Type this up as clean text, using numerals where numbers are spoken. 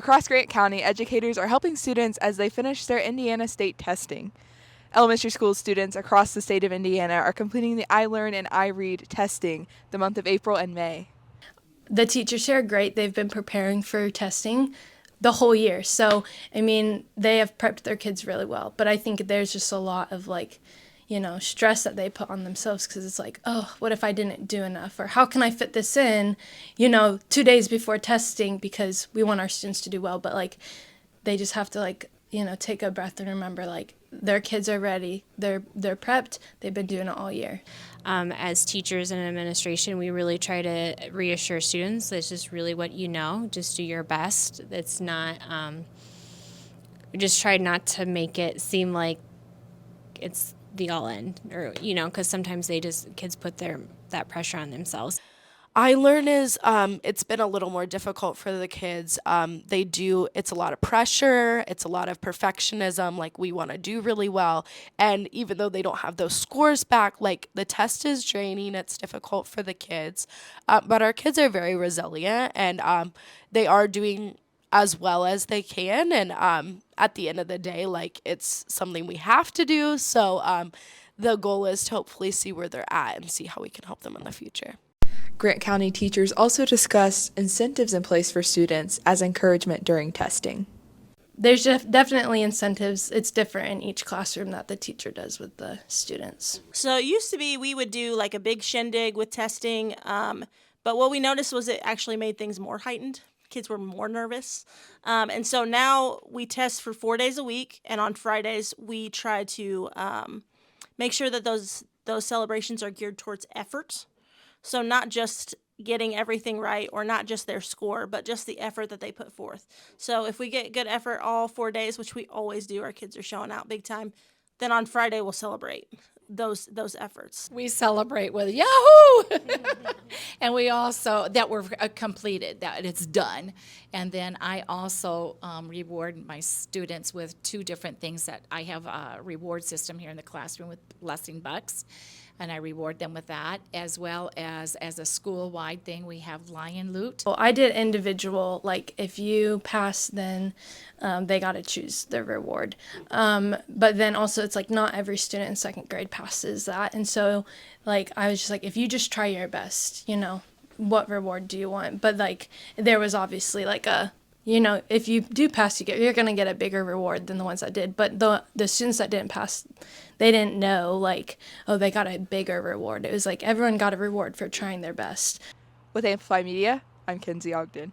Across Grant County, educators are helping students as they finish their Indiana state testing. Elementary school students across the state of Indiana are completing the iLearn and iRead testing the month of April and May. The teachers here are great. They've been preparing for testing the whole year. So, I mean, they have prepped their kids really well. But I think there's just a lot of stress that they put on themselves because it's like, oh, what if I didn't do enough? Or how can I fit this in, 2 days before testing, because we want our students to do well. But they just have to take a breath and remember their kids are ready. They're prepped. They've been doing it all year. As teachers and administration, we really try to reassure students that's just really what you know. Just do your best. It's not, we just try not to make it seem like it's the all in, or, because sometimes kids put that pressure on themselves. iLearn is, it's been a little more difficult for the kids. It's a lot of pressure, it's a lot of perfectionism, we want to do really well. And even though they don't have those scores back, the test is draining, it's difficult for the kids. But our kids are very resilient, and they are doing as well as they can. And at the end of the day, it's something we have to do. So the goal is to hopefully see where they're at and see how we can help them in the future. Grant County teachers also discussed incentives in place for students as encouragement during testing. There's definitely incentives. It's different in each classroom that the teacher does with the students. So it used to be we would do a big shindig with testing, but what we noticed was it actually made things more heightened. Kids were more nervous. And so now we test for 4 days a week, and on Fridays we try to make sure that those celebrations are geared towards effort. So not just getting everything right or not just their score, but just the effort that they put forth. So if we get good effort all 4 days, which we always do, our kids are showing out big time, then on Friday we'll celebrate those efforts. We celebrate with Yahoo! And we also, that we're completed, that it's done. And then I also reward my students with 2 different things that I have a reward system here in the classroom with Blessing Bucks. And I reward them with that, as well as a school-wide thing, we have Lion Loot. Well, I did individual, if you pass, then they got to choose their reward. But then also it's not every student in second grade passes that. And so, I was just if you just try your best, what reward do you want? But, there was obviously, if you do pass, you're going to get a bigger reward than the ones that did. But the students that didn't pass, they didn't know, they got a bigger reward. It was everyone got a reward for trying their best. With Amplify Media, I'm Kenzie Ogden.